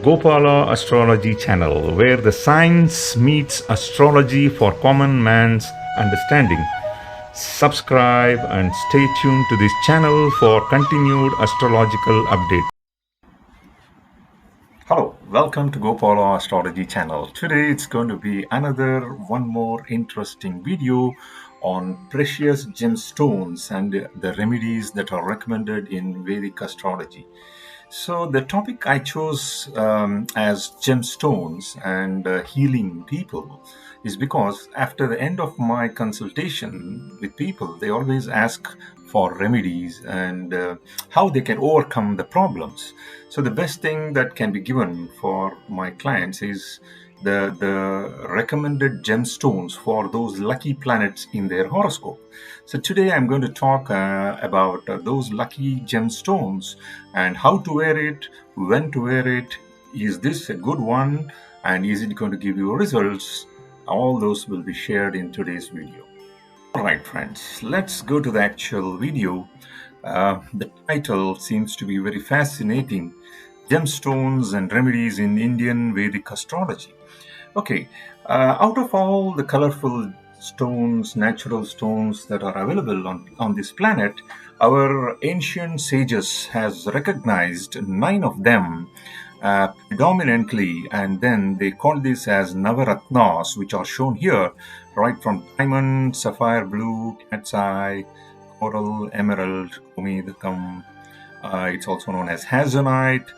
Gopala Astrology channel, where the science meets astrology for common man's understanding. Subscribe and stay tuned to this channel for continued astrological updates. Hello, welcome to Gopala Astrology channel. Today it's going to be one more interesting video on precious gemstones and the remedies that are recommended in Vedic astrology. So the topic I chose as gemstones and healing people is because after the end of my consultation with people, they always ask for remedies and how they can overcome the problems. So the best thing that can be given for my clients is the recommended gemstones for those lucky planets in their horoscope. So today I'm going to talk about those lucky gemstones and how to wear it, when to wear it, is this a good one, and is it going to give you results? All those will be shared in today's video. Alright friends, let's go to the actual video. The title seems to be very fascinating. Gemstones and Remedies in Indian Vedic Astrology. Okay, out of all the colorful stones, natural stones that are available on this planet, our ancient sages has recognized 9 of them predominantly, and then they call this as Navaratnas, which are shown here, right from diamond, sapphire blue, catseye, coral, emerald, Gomedakam. It's also known as Hazzonite,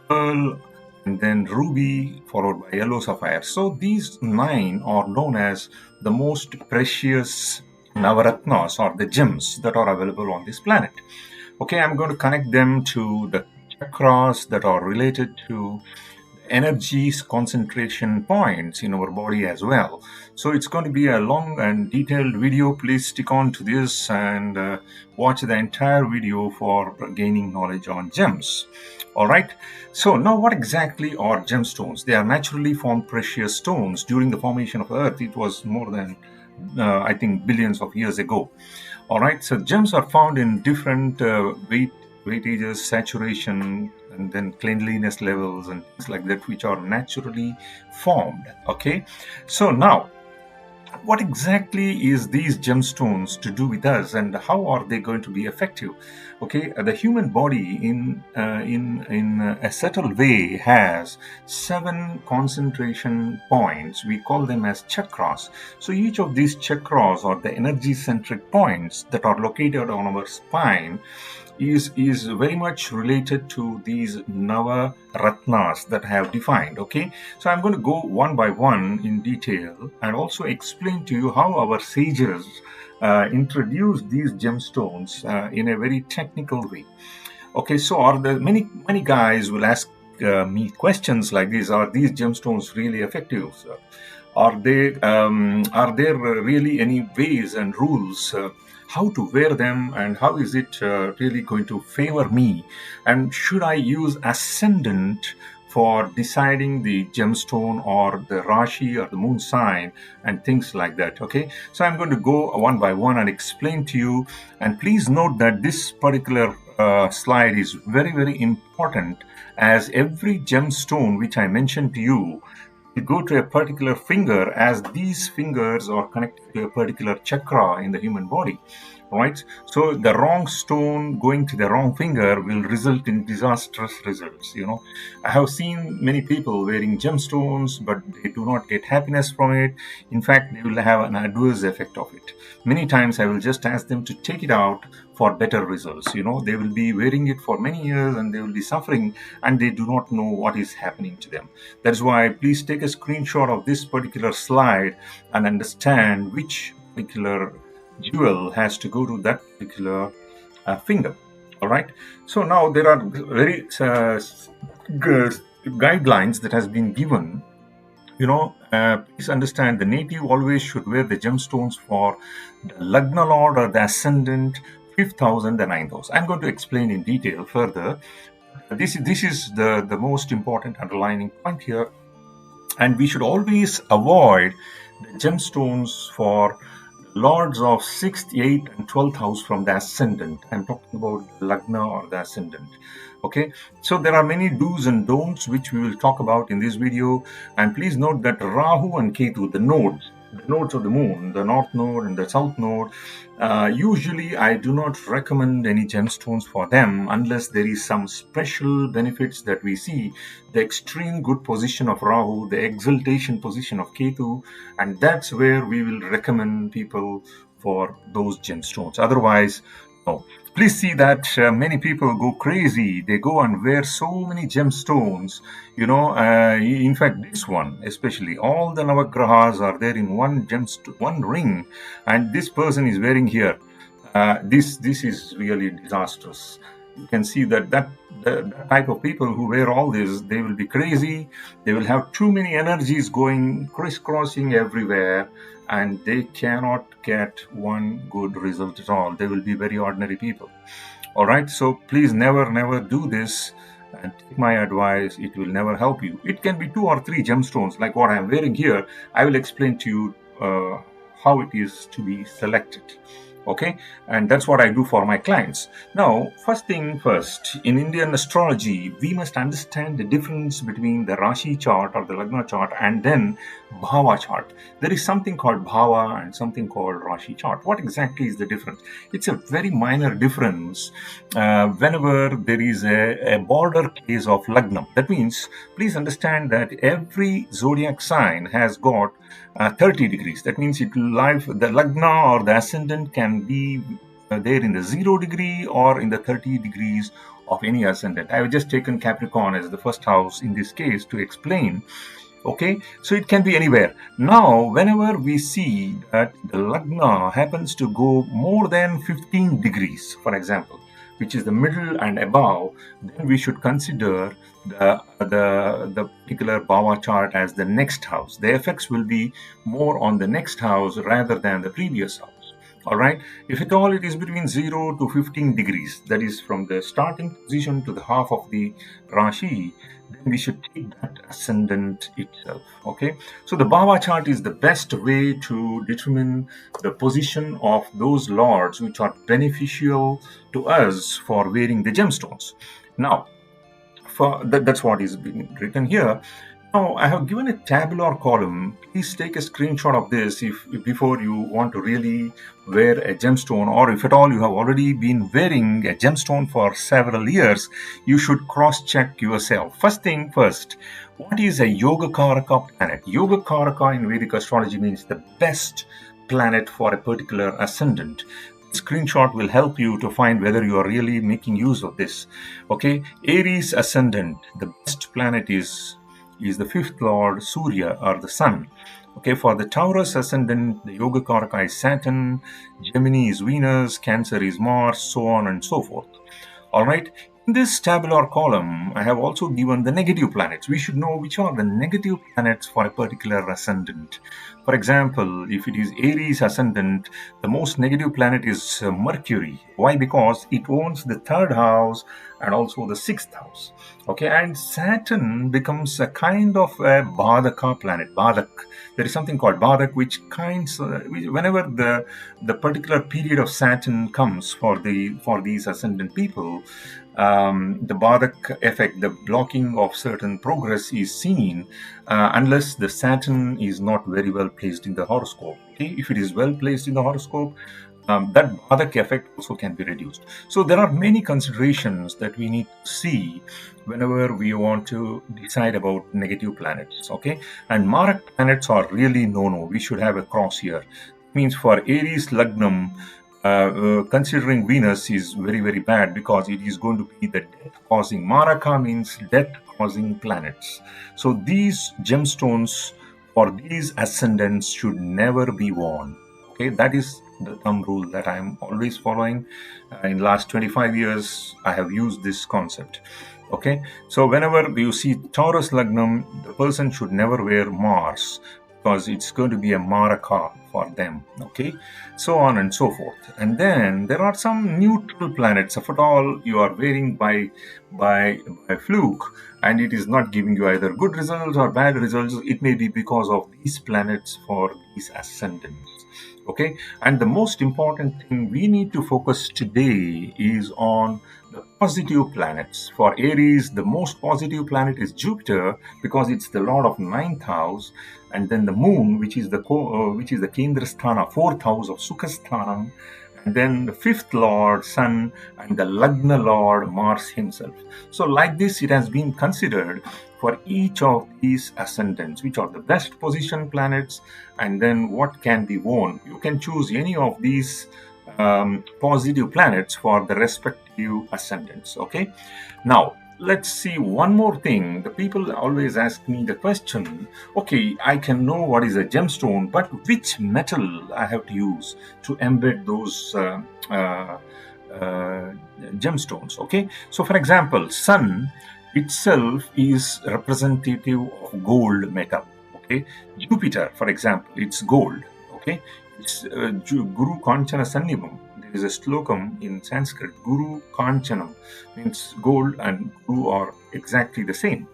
pearl, and then ruby, followed by yellow sapphire. So these 9 are known as the most precious Navaratnas, or the gems that are available on this planet. Okay, I'm going to connect them to the chakras that are related to energies concentration points in our body as well. So it's going to be a long and detailed video. Please stick on to this and watch the entire video for gaining knowledge on gems. All right, so now what exactly are gemstones? They are naturally formed precious stones. During the formation of Earth, it was more than I think billions of years ago. All right, so gems are found in different weightages, saturation, and then cleanliness levels and things like that, which are naturally formed. Okay, so now what exactly is these gemstones to do with us, and how are they going to be effective? Okay, the human body in a subtle way has 7 concentration points. We call them as chakras. So each of these chakras, or the energy centric points that are located on our spine, is very much related to these Navaratnas that I have defined. Okay, so I'm going to go one by one in detail and also explain to you how our sages introduced these gemstones in a very technical way. Okay, so are there many guys will ask me questions like this: are these gemstones really effective? Are there really any ways and rules how to wear them, and how is it really going to favor me? And should I use Ascendant for deciding the gemstone, or the Rashi, or the moon sign, and things like that? Okay, so I'm going to go one by one and explain to you. And please note that this particular slide is very important, as every gemstone which I mentioned to you, you go to a particular finger, as these fingers are connected to a particular chakra in the human body, right? So the wrong stone going to the wrong finger will result in disastrous results. I have seen many people wearing gemstones, but they do not get happiness from it. In fact, they will have an adverse effect of it. Many times I will just ask them to take it out for better results. They will be wearing it for many years and they will be suffering, and they do not know what is happening to them. That's why please take a screenshot of this particular slide and understand which particular jewel has to go to that particular finger. All right, so now there are very guidelines that has been given. Please understand, the native always should wear the gemstones for the Lagna Lord or the Ascendant, 5th house and the 9th house. I'm going to explain in detail further. This is the most important underlining point here, and we should always avoid the gemstones for lords of 6th, 8th and 12th house from the Ascendant. I'm talking about Lagna or the Ascendant. Okay, so there are many do's and don'ts which we will talk about in this video. And please note that Rahu and Ketu, the nodes of the moon, the north node and the south node, usually I do not recommend any gemstones for them unless there is some special benefits that we see. The extreme good position of Rahu, the exaltation position of Ketu, and that's where we will recommend people for those gemstones. Otherwise, no. Please see that many people go crazy. They go and wear so many gemstones. In fact, this one especially, all the navagrahas are there in one gemstone, one ring, and this person is wearing here. This is really disastrous. You can see that the type of people who wear all this, they will be crazy. They will have too many energies going crisscrossing everywhere, and they cannot get one good result at all. They will be very ordinary people. All right, so please never do this, and take my advice. It will never help you. It can be 2 or 3 gemstones like what I'm wearing here. I will explain to you how it is to be selected. Okay, and that's what I do for my clients. Now, first thing first, in Indian astrology, we must understand the difference between the Rashi chart or the Lagna chart and then Bhava chart. There is something called Bhava and something called Rashi chart. What exactly is the difference? It's a very minor difference whenever there is a border case of Lagna. That means, please understand that every zodiac sign has got 30 degrees. That means the Lagna or the Ascendant can be there in the 0 degree or in the 30 degrees of any Ascendant. I have just taken Capricorn as the first house in this case to explain. Okay, so it can be anywhere. Now, whenever we see that the Lagna happens to go more than 15 degrees, for example, which is the middle and above, then we should consider the particular Bhava chart as the next house. The effects will be more on the next house rather than the previous house. All right. If at all it is between 0 to 15 degrees, that is from the starting position to the half of the Rashi, then we should take that ascendant itself. Okay. So the Bhava chart is the best way to determine the position of those lords which are beneficial to us for wearing the gemstones. Now, that's what is being written here. Now, I have given a tabular column. Please take a screenshot of this if before you want to really wear a gemstone, or if at all you have already been wearing a gemstone for several years, you should cross-check yourself. First thing first, what is a Yogakaraka planet? Yogakaraka in Vedic astrology means the best planet for a particular ascendant. Screenshot will help you to find whether you are really making use of this. Okay, Aries ascendant, the best planet is the 5th lord, Surya, or the sun. Okay, for the Taurus ascendant, the Yogakaraka is Saturn, Gemini is Venus, Cancer is Mars, so on and so forth. All right. In this tabular column, I have also given the negative planets. We should know which are the negative planets for a particular ascendant. For example, if it is Aries ascendant, the most negative planet is Mercury. Why? Because it owns the 3rd house and also the 6th house. Okay, and Saturn becomes a kind of a Badaka planet. Badak. There is something called Badak, which whenever the particular period of Saturn comes for these ascendant people, the Badak effect, the blocking of certain progress is seen unless the Saturn is not very well placed in the horoscope. Okay? If it is well placed in the horoscope, that Badak effect also can be reduced. So there are many considerations that we need to see whenever we want to decide about negative planets. Okay, and Marak planets are really no. We should have a cross here. It means for Aries Lagnam, considering Venus is very, very bad because it is going to be the death-causing. Maraka means death-causing planets. So these gemstones for these ascendants should never be worn. Okay, that is the thumb rule that I am always following. In the last 25 years, I have used this concept. Okay, so whenever you see Taurus Lagnam, the person should never wear Mars because it's going to be a Maraka for them. Okay, so on and so forth. And then there are some neutral planets. If at all you are wearing by fluke and it is not giving you either good results or bad results, it may be because of these planets for these ascendants. Okay, and the most important thing we need to focus today is on The positive planets. For Aries, the most positive planet is Jupiter because it's the lord of ninth house, and then the moon, which is the Kendra Sthana, fourth house of Sukhasthanam, and then the fifth lord, Sun, and the Lagna lord, Mars himself. So, like this, it has been considered for each of these ascendants, which are the best position planets, and then what can be worn. You can choose any of these positive planets for the respective ascendants. Okay, now let's see one more thing. The people always ask me the question, okay, I can know what is a gemstone, but which metal I have to use to embed those gemstones. Okay, so for example, sun itself is representative of gold metal. Okay, Jupiter, for example, it's gold. Okay, it's Guru Kanchana Sannibam. There is a slokam in Sanskrit. Guru Kanchanam means gold and Guru are exactly the same.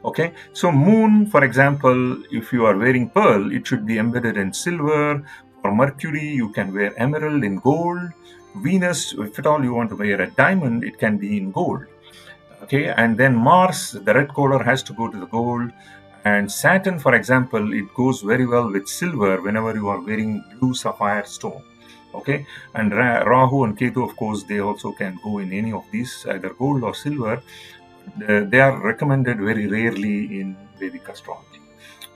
Okay, so moon, for example, if you are wearing pearl, it should be embedded in silver. For Mercury, you can wear emerald in gold. Venus, if at all you want to wear a diamond, it can be in gold. Okay, and then Mars, the red color has to go to the gold. And Saturn, for example, it goes very well with silver whenever you are wearing Bluesapphire stone. Okay, and Rahu and Ketu, of course, they also can go in any of these, either gold or silver. They are recommended very rarely in Vedic astrology.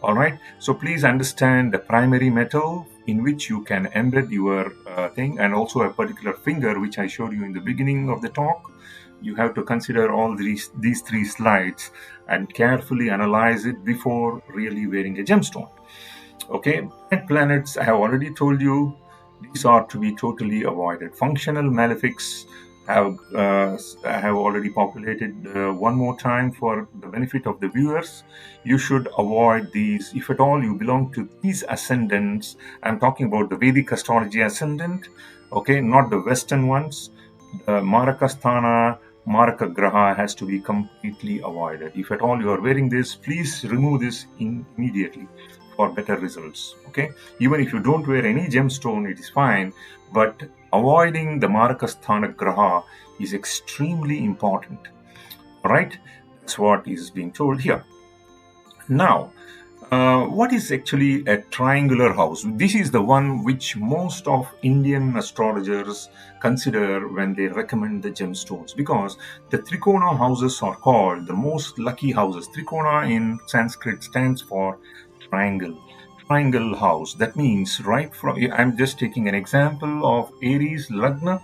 All right, so please understand the primary metal in which you can embed your thing, and also a particular finger, which I showed you in the beginning of the talk. You have to consider all these three slides and carefully analyze it before really wearing a gemstone. Okay, and planets, I have already told you, these are to be totally avoided. Functional malefics I have already populated one more time for the benefit of the viewers. You should avoid these. If at all you belong to these ascendants, I'm talking about the Vedic astrology ascendant, okay, not the Western ones. Marakas Maraka Graha has to be completely avoided. If at all you are wearing this, please remove this immediately for better results. Okay, even if you don't wear any gemstone, it is fine, but avoiding the Marakasthana Graha is extremely important. All right, that's what is being told here. Now, what is actually a triangular house? This is the one which most of Indian astrologers consider when they recommend the gemstones, because the Trikona houses are called the most lucky houses. Trikona in Sanskrit stands for triangle house. That means right from, I'm just taking an example of Aries Lagna.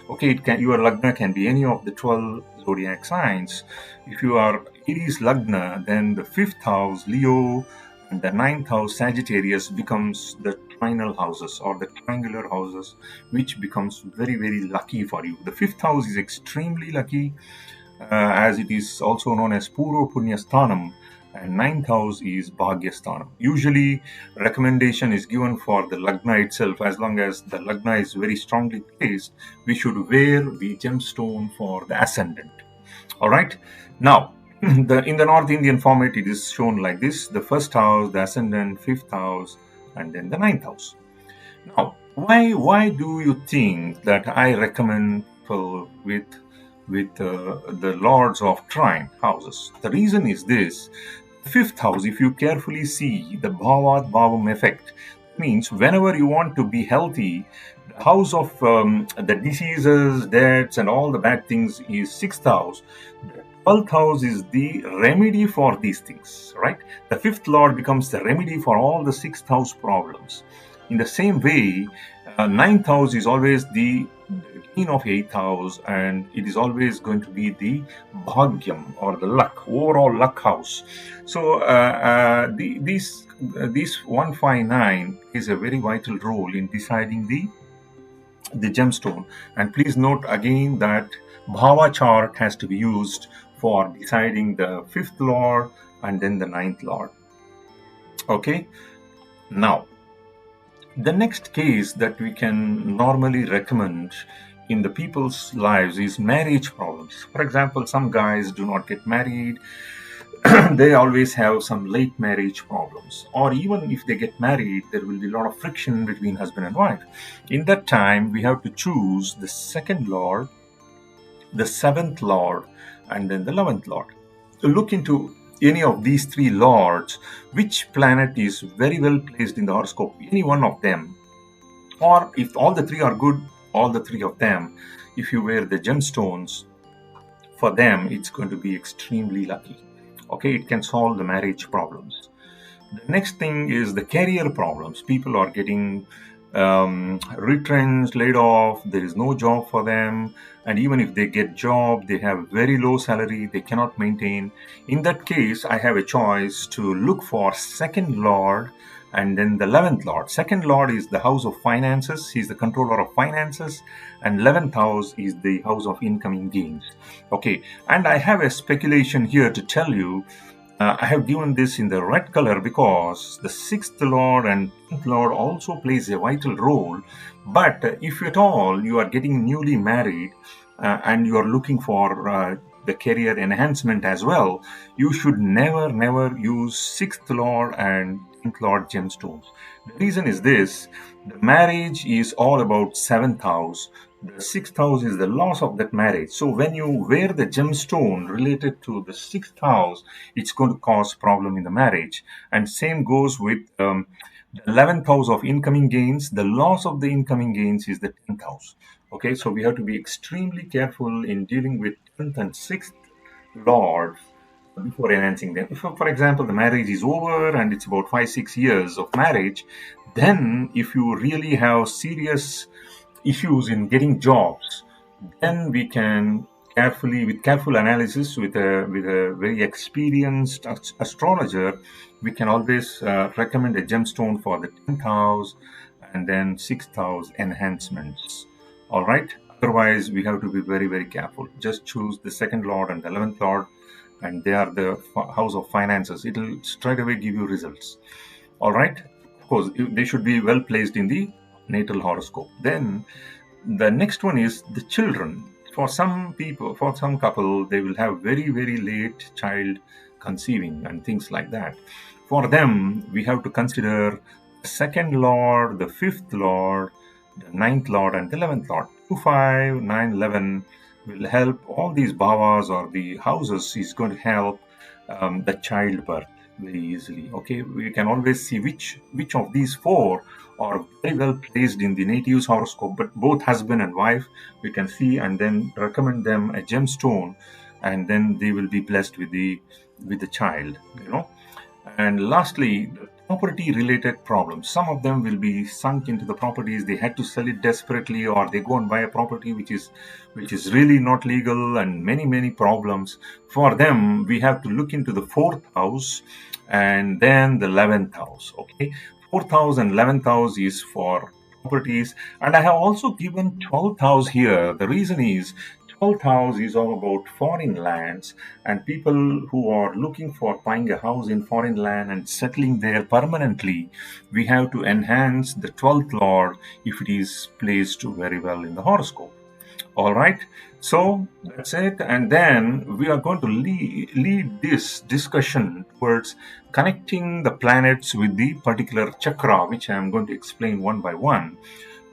Okay, your Lagna can be any of the 12 zodiac signs. If you are Aries Lagna, then the 5th house Leo and the 9th house Sagittarius becomes the trinal houses or the triangular houses, which becomes very, very lucky for you. The 5th house is extremely lucky, as it is also known as Puro Punya Sthanam, and 9th house is Bhagyasthanam. Usually, recommendation is given for the Lagna itself. As long as the Lagna is very strongly placed, we should wear the gemstone for the ascendant. All right. Now, in the North Indian format, it is shown like this: the 1st house, the ascendant, 5th house, and then the 9th house. Now, why do you think that I recommend people with the lords of trine houses? The reason is this: 5th house, if you carefully see the Bhava effect, means whenever you want to be healthy, the house of the diseases, deaths, and all the bad things is 6th house. The 12th house is the remedy for these things, right? The 5th lord becomes the remedy for all the 6th house problems. In the same way, 9th house is always the queen of 8th house, and it is always going to be the bhagyam or the luck, overall luck house. So this 159 is a very vital role in deciding the gemstone. And please note again that Bhava chart has to be used for deciding the 5th lord and then the 9th lord. Okay, now the next case that we can normally recommend in the people's lives is marriage problems. For example, some guys do not get married. They always have some late marriage problems, or even if they get married, there will be a lot of friction between husband and wife. In that time, we have to choose the 2nd lord the 7th lord, and then the 11th lord. Look into any of these 3 lords, which planet is very well placed in the horoscope, any one of them. Or if all the 3 are good, all the 3 of them, if you wear the gemstones, for them it's going to be extremely lucky. Okay, it can solve the marriage problems. The next thing is the career problems. People are getting retrenched, laid off, there is no job for them, and even if they get job, they have very low salary, they cannot maintain. In that case, I have a choice to look for 2nd lord and then the 11th lord. 2nd lord is the house of finances, he's the controller of finances, and 11th house is the house of incoming gains. Okay, and I have a speculation here to tell you. I have given this in the red color because the 6th lord and 10th lord also plays a vital role. But if at all you are getting newly married and you are looking for the career enhancement as well, you should never use 6th lord and 10th lord gemstones. The reason is this: the marriage is all about 7th house. The 6th house is the loss of that marriage. So when you wear the gemstone related to the 6th house, it's going to cause problem in the marriage. And same goes with the 11th house of incoming gains. The loss of the incoming gains is the 10th house. Okay, so we have to be extremely careful in dealing with 10th and 6th lords before enhancing them. If, for example, the marriage is over and it's about 5-6 years of marriage, then if you really have serious issues in getting jobs, then we can with careful analysis, with a very experienced astrologer, we can always recommend a gemstone for the 10th house and then 6th house enhancements. All right. Otherwise, we have to be very careful. Just choose the 2nd lord and the 11th lord, and they are the house of finances. It will straight away give you results. All right. Of course, they should be well placed in the natal horoscope. Then the next one is the children. For some people, for some couple, they will have very late child conceiving and things like that. For them, we have to consider the 2nd lord, the 5th lord, the 9th lord, and the 11th lord. 2, 5, 9, 11 will help. All these bhavas or the houses is going to help the childbirth very easily. Okay, we can always see which of these 4 are very well placed in the native's horoscope, but both husband and wife, we can see and then recommend them a gemstone, and then they will be blessed with the child, And lastly, the property related problems. Some of them will be sunk into the properties. They had to sell it desperately, or they go and buy a property which is really not legal, and many problems. For them, we have to look into the 4th house and then the 11th house. Okay, 4th house and 11th house is for properties, and I have also given 12th house here. The reason is 12th house is all about foreign lands, and people who are looking for buying a house in foreign land and settling there permanently. We have to enhance the 12th lord if it is placed very well in the horoscope. All right, so that's it. And then we are going to lead this discussion towards connecting the planets with the particular chakra, which I am going to explain one by one.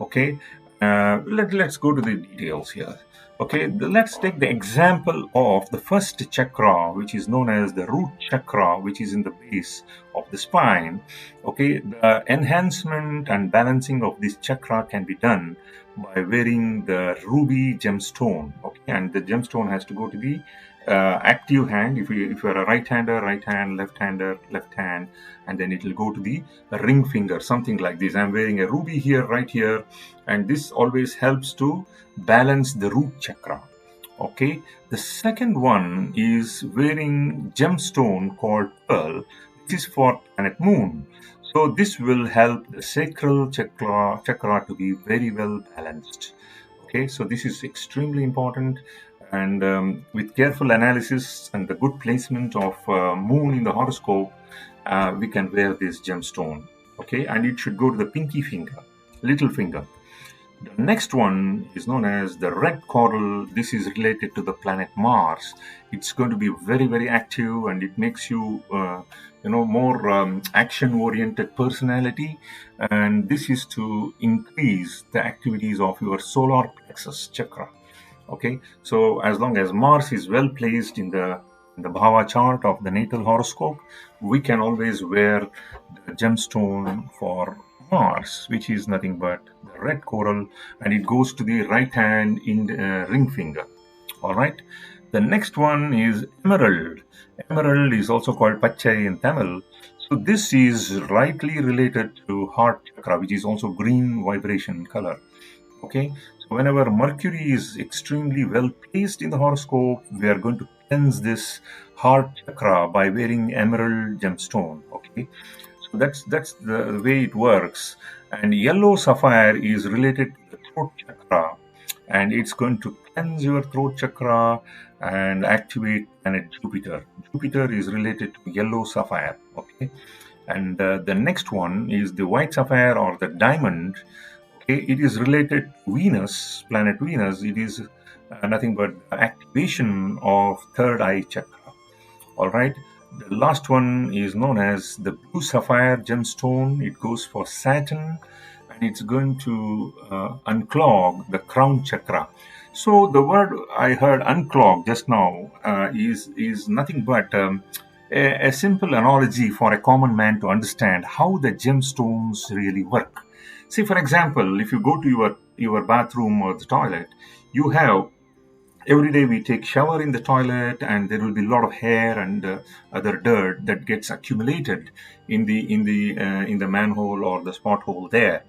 Okay, let's go to the details here. Okay, let's take the example of the first chakra, which is known as the root chakra, which is in the base of the spine. Okay, the enhancement and balancing of this chakra can be done by wearing the ruby gemstone. Okay, and the gemstone has to go to the active hand. If you are a right-hander, right hand, left-hander, left hand, and then it will go to the ring finger, something like this. I'm wearing a ruby here, right here, and this always helps to balance the root chakra. Okay, the second one is wearing gemstone called pearl. This is for planet moon. So this will help the sacral chakra to be very well balanced. Okay, so this is extremely important, and with careful analysis and the good placement of moon in the horoscope, we can wear this gemstone. Okay, and it should go to the pinky finger, little finger. The next one is known as the red coral. This is related to the planet Mars. It's going to be very active, and it makes you more action-oriented personality. And this is to increase the activities of your solar plexus chakra. Okay, so as long as Mars is well placed in the Bhava chart of the natal horoscope, we can always wear the gemstone for Mars, which is nothing but the red coral, and it goes to the right hand in the ring finger. All right. The next one is emerald. Emerald is also called pachai in Tamil. So this is rightly related to heart chakra, which is also green vibration color. Okay. So whenever Mercury is extremely well placed in the horoscope, we are going to cleanse this heart chakra by wearing emerald gemstone. Okay. So that's the way it works. And yellow sapphire is related to the throat chakra, and it's going to cleanse your throat chakra and activate planet Jupiter. Jupiter is related to yellow sapphire. Okay, and the next one is the white sapphire or the diamond. Okay, it is related to Venus, planet Venus. It is nothing but activation of third eye chakra. All right. The last one is known as the Bluesapphire gemstone. It goes for Saturn, and it's going to unclog the crown chakra. So the word I heard unclog just now is nothing but a simple analogy for a common man to understand how the gemstones really work. See, for example, if you go to your bathroom or the toilet, you have every day we take shower in the toilet, and there will be a lot of hair and other dirt that gets accumulated in the manhole or the spot hole there,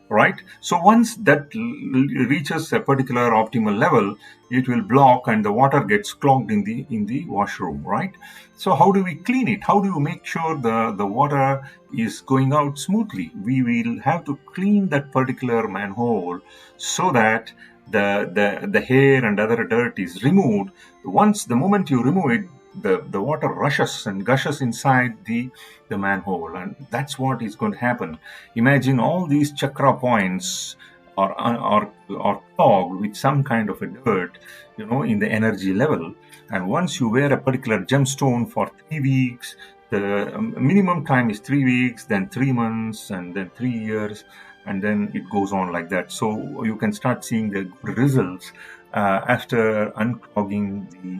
right? So once that reaches a particular optimal level, it will block and the water gets clogged in the washroom, right? So how do we clean it? How do you make sure the water is going out smoothly? We will have to clean that particular manhole so that the hair and other dirt is removed. Once the moment you remove it, the water rushes and gushes inside the manhole, and that's what is going to happen. Imagine all these chakra points are clogged with some kind of a dirt, in the energy level. And once you wear a particular gemstone for 3 weeks, the minimum time is 3 weeks, then 3 months, and then 3 years, and then it goes on like that. So you can start seeing the good results after unclogging the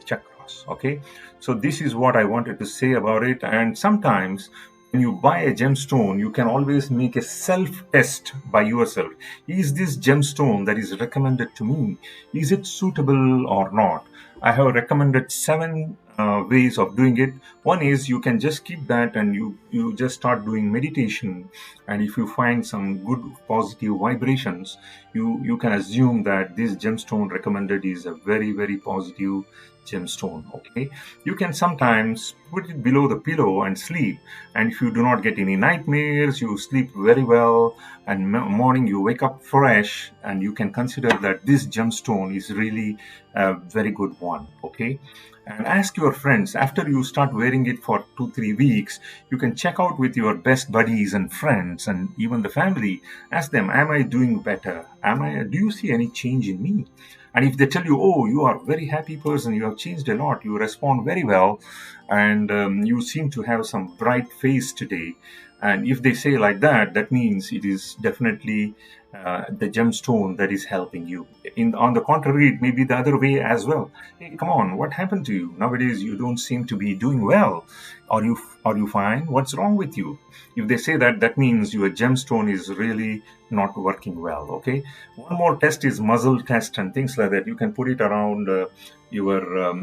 chakras. Okay, so this is what I wanted to say about it. And sometimes when you buy a gemstone, you can always make a self test by yourself. Is this gemstone that is recommended to me, is it suitable or not? I have recommended 7 ways of doing it. One is you can just keep that and you just start doing meditation, and if you find some good positive vibrations, you can assume that this gemstone recommended is a very, very positive gemstone. Okay, you can sometimes put it below the pillow and sleep, and if you do not get any nightmares, you sleep very well, and morning you wake up fresh, and you can consider that this gemstone is really a very good one. Okay, and ask your friends. After you start wearing it for 2-3 weeks, you can check out with your best buddies and friends and even the family. Ask them, am I doing better? Do you see any change in me? And if they tell you, oh, you are a very happy person, you have changed a lot, you respond very well, and you seem to have some bright face today, and if they say like that, that means it is definitely the gemstone that is helping you. On the contrary, it may be the other way as well. Hey, come on, what happened to you? Nowadays, you don't seem to be doing well. Are you fine? What's wrong with you? If they say that, that means your gemstone is really not working well. Okay. One more test is muzzle test and things like that. You can put it around your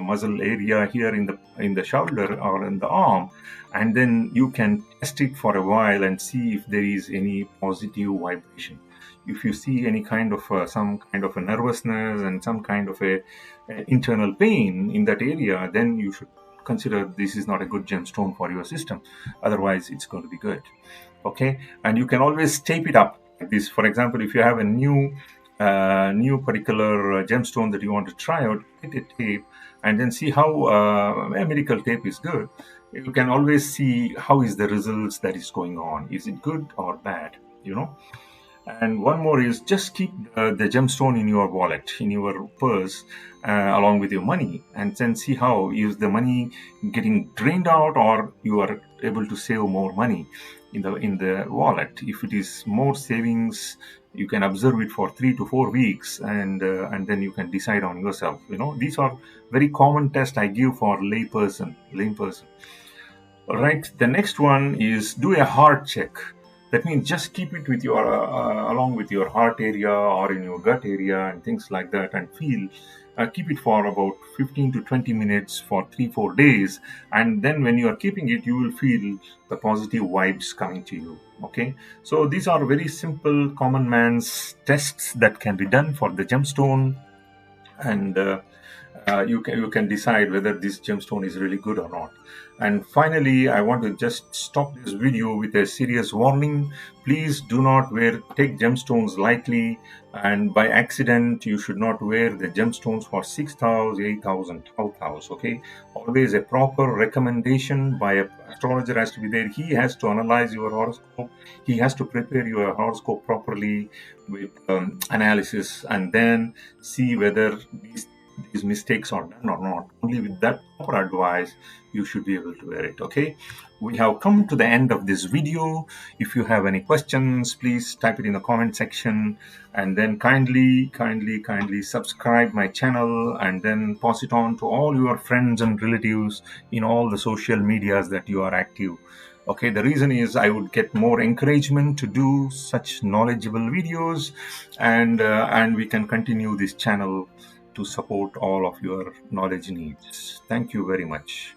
muzzle area here in the shoulder or in the arm, and then you can test it for a while and see if there is any positive vibration. If you see any kind of some kind of a nervousness and some kind of a internal pain in that area, then you should consider this is not a good gemstone for your system. Otherwise, it's going to be good. Okay, and you can always tape it up like this. For example, if you have a new particular gemstone that you want to try out, get a tape and then see how a medical tape is good. You can always see how is the results that is going on. Is it good or bad? And one more is just keep the gemstone in your wallet, in your purse, along with your money, and then see how is the money getting drained out, or you are able to save more money in the wallet. If it is more savings You can observe it for 3 to 4 weeks, and then you can decide on yourself. These are very common tests I give for layperson. All right. The next one is do a heart check. That means just keep it with your along with your heart area or in your gut area and things like that, and feel. Keep it for about 15 to 20 minutes for 3 4 days, and then when you are keeping it, you will feel the positive vibes coming to you. Okay, so these are very simple common man's tests that can be done for the gemstone, and you can decide whether this gemstone is really good or not. And finally, I want to just stop this video with a serious warning. Please do not take gemstones lightly, and by accident you should not wear the gemstones for 6th house, 8th house and 12th house. Okay, always a proper recommendation by a astrologer has to be there. He has to analyze your horoscope, he has to prepare your horoscope properly with analysis, and then see whether these mistakes are done or not. Only with that proper advice, you should be able to wear it. Okay, we have come to the end of this video. If you have any questions, please type it in the comment section, and then kindly subscribe my channel, and then pass it on to all your friends and relatives in all the social medias that you are active. Okay, the reason is I would get more encouragement to do such knowledgeable videos, and we can continue this channel to support all of your knowledge needs. Thank you very much.